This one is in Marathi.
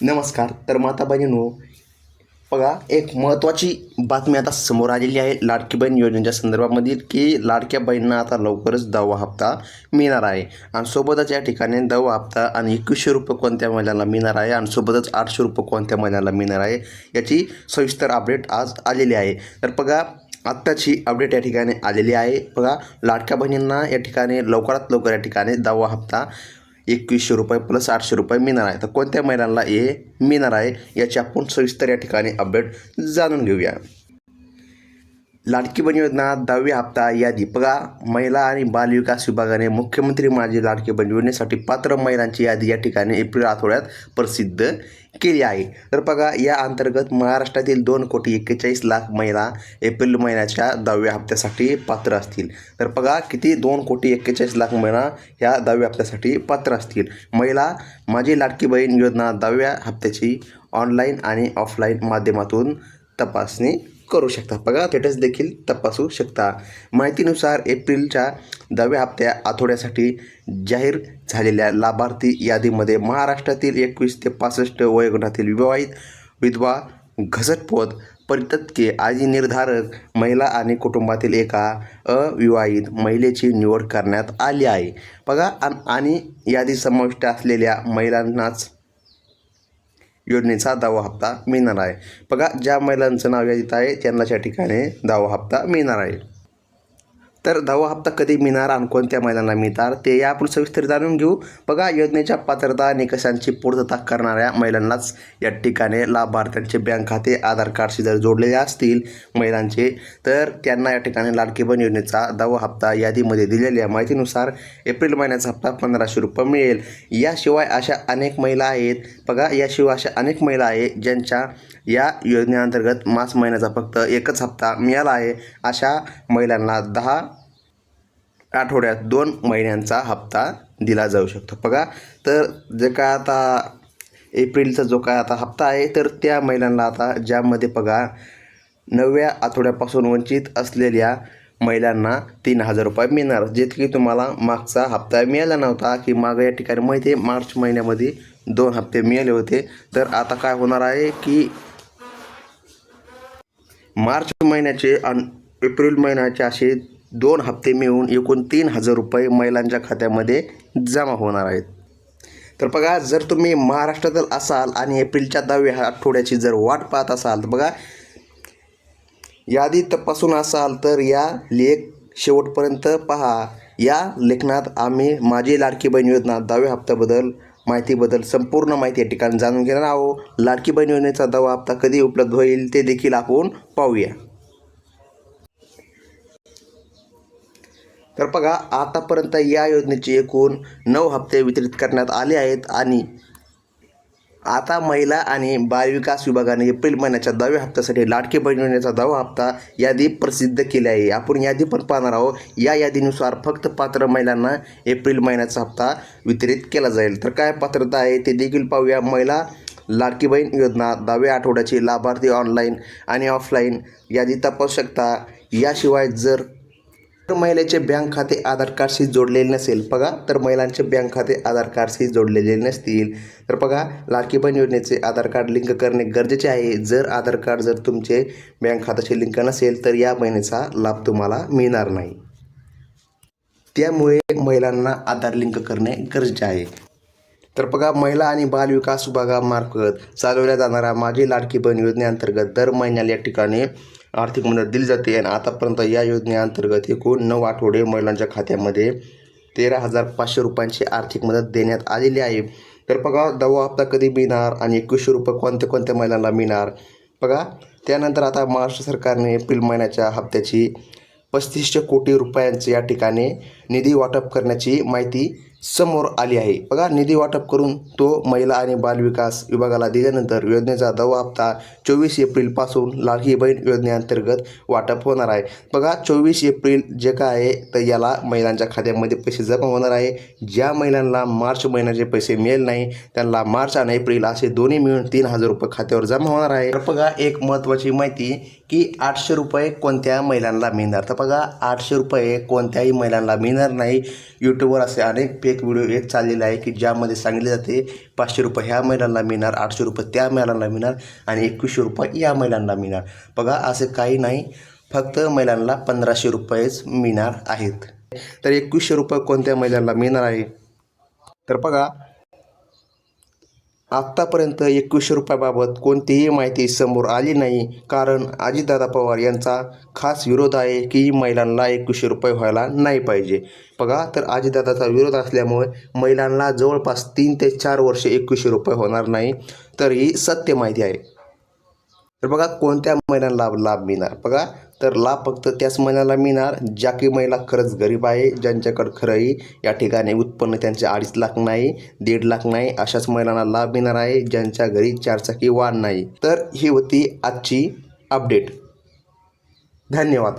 नमस्कार. तर माता भगिनींनो, बघा एक महत्त्वाची बातमी आता समोर आलेली आहे लाडकी बहीण योजनेच्या संदर्भामधील, की लाडक्या बहिणींना आता लवकरच 10वा हप्ता मिळणार आहे. आणि सोबतच या ठिकाणी 10वा हप्ता आणि ₹2100 कोणत्या महिन्याला मिळणार आहे आणि सोबतच ₹800 कोणत्या महिन्याला मिळणार आहे, याची सविस्तर अपडेट आज आलेली आहे. तर बघा आत्ताची अपडेट या ठिकाणी आलेली आहे. बघा लाडक्या बहिणींना या ठिकाणी लवकरात लवकर या ठिकाणी 10वा हप्ता ₹2100 प्लस ₹800 मिळणार आहे. तर कोणत्या महिलांना हे मिळणार आहे याची आपण सविस्तर या ठिकाणी अपडेट जाणून घेऊया. लाडकी बहीण योजना 10वी हप्ता यादी. बघा महिला आणि बालविकास विभागाने मुख्यमंत्री माझी लाडकी बहीण योजनेसाठी पात्र महिलांची यादी या ठिकाणी एप्रिल आठवड्यात प्रसिद्ध केली आहे. तर बघा या अंतर्गत महाराष्ट्रातील 2,41,00,000 महिला एप्रिल महिन्याच्या 10व्या हप्त्यासाठी पात्र असतील. तर बघा किती 2,41,00,000 महिला ह्या 10व्या हप्त्यासाठी पात्र असतील. महिला माझी लाडकी बहीण योजना 10व्या हप्त्याची ऑनलाईन आणि ऑफलाईन माध्यमातून तपासणी करू शकता. बघा स्टेटस देखील तपासू शकता. माहितीनुसार एप्रिलच्या 10व्या हप्त्या आठवड्यासाठी जाहीर झालेल्या लाभार्थी यादीमध्ये महाराष्ट्रातील 21 ते 65 वयोगटातील विवाहित, विधवा, घटस्फोट, परित्यक्ते आदी निर्धारक महिला आणि कुटुंबातील एका अविवाहित महिलेची निवड करण्यात आली आहे. बघा आणि यादी समाविष्ट असलेल्या महिलांनाच योजनेचा 10वा हप्ता मिळणार आहे. बघा ज्या महिलांचं नाव यादीत आहे त्यांनाच या ठिकाणी 10वा हप्ता मिळणार आहे. तर 10वा हप्ता कधी मिळणार आणि कोणत्या महिलांना मिळणार ते आपण सविस्तर जाणून घेऊ. बघा योजनेच्या पात्रता निकषांची पूर्तता करणाऱ्या महिलांनाच या ठिकाणी लाभार्थ्यांचे बँक खाते आधार कार्डशी जर जोडलेले असतील महिलांचे, तर त्यांना या ठिकाणी लाडकी बहीण योजनेचा 10वा हप्ता यादीमध्ये दिलेल्या माहितीनुसार एप्रिल महिन्याचा हप्ता ₹1500 मिळेल. याशिवाय अशा अनेक महिला आहेत. बघा याशिवाय अशा अनेक महिला आहेत ज्यांच्या या योजनेअंतर्गत मार्च महिन्याचा फक्त एकच हप्ता मिळाला आहे. अशा महिलांना 10 आठवड्यात 2 महिन्यांचा हप्ता दिला जाऊ शकतो. बघा तर जे काय आता एप्रिलचा जो काय आता हप्ता आहे, तर त्या महिलांना आता ज्यामध्ये बघा 9व्या आठवड्यापासून वंचित असलेल्या महिलांना ₹3000 मिळणार, जे की तुम्हाला मागचा हप्ता मिळाला नव्हता. की मागं या ठिकाणी माहिती आहे मार्च महिन्यामध्ये 2 हप्ते मिळाले होते. तर आता काय होणार आहे की मार्च महिन्याचे आणि एप्रिल महिन्याचे असे 2 हप्ते मिळून एकूण ₹3000 महिलांच्या खात्यामध्ये जमा होणार आहेत. तर बघा जर तुम्ही महाराष्ट्रातील असाल आणि एप्रिलच्या 10व्या आठवड्याची जर वाट पाहत असाल, तर बघा यादी तपासून असाल तर या लेख शेवटपर्यंत पहा. या लेखनात आम्ही माझी लाडकी बहीण योजना 10व्या हप्त्याबद्दल माहितीबद्दल संपूर्ण माहिती या ठिकाणी जाणून घेणार आहोत. लाडकी बहीण योजनेचा 10वा हप्ता कधी उपलब्ध होईल ते देखील आपण पाहूया. तर बघा आतापर्यंत या योजनेचे एकूण 9 हप्ते वितरित करण्यात आले आहेत आणि आता महिला आणि बालविकास विभागाने एप्रिल महिन्याच्या 10व्या हप्त्यासाठी लाडकी बहीण योजनेचा 10वा हप्ता यादी प्रसिद्ध केली आहे. आपण यादी पण पाहणार आहोत. या यादीनुसार फक्त पात्र महिलांना एप्रिल महिन्याचा हप्ता वितरित केला जाईल. तर काय पात्रता आहे ते देखील पाहूया. महिला लाडकी बहीण योजना 10व्या आठवड्याची लाभार्थी ऑनलाईन आणि ऑफलाईन यादी तपासू शकता. याशिवाय जर महिलेचे बँक खाते आधार कार्डशी जोडलेले नसेल, बघा तर महिलांचे बँक खाते आधार कार्डशी जोडलेले नसतील, तर बघा लाडकी बहीण योजनेचे आधार कार्ड लिंक करणे गरजेचे आहे. जर आधार कार्ड जर तुमचे बँक खात्याशी लिंक नसेल तर या महिन्याचा लाभ तुम्हाला मिळणार नाही. त्यामुळे महिलांना आधार लिंक करणे गरजेचे आहे. तर बघा महिला आणि बालविकास विभागामार्फत चालवल्या जाणाऱ्या माझी लाडकी बहीण योजनेअंतर्गत दर महिन्याला या ठिकाणी आर्थिक मदत दिली जाते आणि आतापर्यंत या योजनेअंतर्गत एकूण 9 आठवडे महिलांच्या खात्यामध्ये ₹13,500 आर्थिक मदत देण्यात आलेली आहे. तर बघा 10वा हप्ता कधी मिळणार आणि ₹2100 कोणत्या महिलांना मिळणार. बघा त्यानंतर आता महाराष्ट्र सरकारने एप्रिल महिन्याच्या हप्त्याची ₹3500 कोटी या ठिकाणी निधी वाटप करण्याची माहिती समोर आली आहे. बघा निधी वाटप करून तो महिला आणि बालविकास विभागाला दिल्यानंतर योजनेचा 10वा हप्ता 24 एप्रिलपासून लाडकी बहीण योजनेअंतर्गत वाटप होणार आहे. बघा 24 एप्रिल जे काय आहे तर याला महिलांच्या खात्यामध्ये पैसे जमा होणार आहे. ज्या महिलांना मार्च महिन्याचे पैसे मिळेल नाही त्यांना मार्च आणि एप्रिल असे दोन्ही मिळून ₹3000 खात्यावर जमा होणार आहे. तर बघा एक महत्त्वाची माहिती की ₹800 कोणत्या महिलांना मिळणार. तर बघा ₹800 कोणत्याही महिलांना मिळणार नाही. यूट्यूबवर असे अनेक फेक व्हिडिओ एक चाललेला आहे की ज्यामध्ये सांगितले जाते 500 रुपये ह्या महिलांना मिळणार, 800 रुपये त्या महिलांना मिळणार आणि 2100 रुपये या महिलांना मिळणार. बघा असं काही नाही, फक्त महिलांना 1500 रुपयेच मिळणार आहेत. तर 2100 रुपये कोणत्या महिलांना मिळणार आहे? तर बघा आत्तापर्यंत 2100 रुपयाबाबत कोणतीही माहिती समोर आली नाही, कारण अजितदादा पवार यांचा खास विरोध आहे की महिलांना 2100 रुपये व्हायला नाही पाहिजे. बघा तर अजितदादाचा विरोध असल्यामुळे महिलांना जवळपास 3 ते 4 वर्षे 2100 रुपये होणार नाही, तर ही सत्य माहिती आहे. तर बघा कोणत्या महिलांना लाभ मिळणार? बघा तर लाभ फक्त त्याच महिलांना मिळणार ज्या की महिला खरंच गरीब आहे, ज्यांच्याकडं खरंही या ठिकाणी उत्पन्न त्यांचे 2.5 लाख नाही, 1.5 लाख नाही, अशाच महिलांना लाभ मिळणार आहे ज्यांच्या घरी 4 चाकी वाहन नाही. तर ही होती आजची अपडेट. धन्यवाद.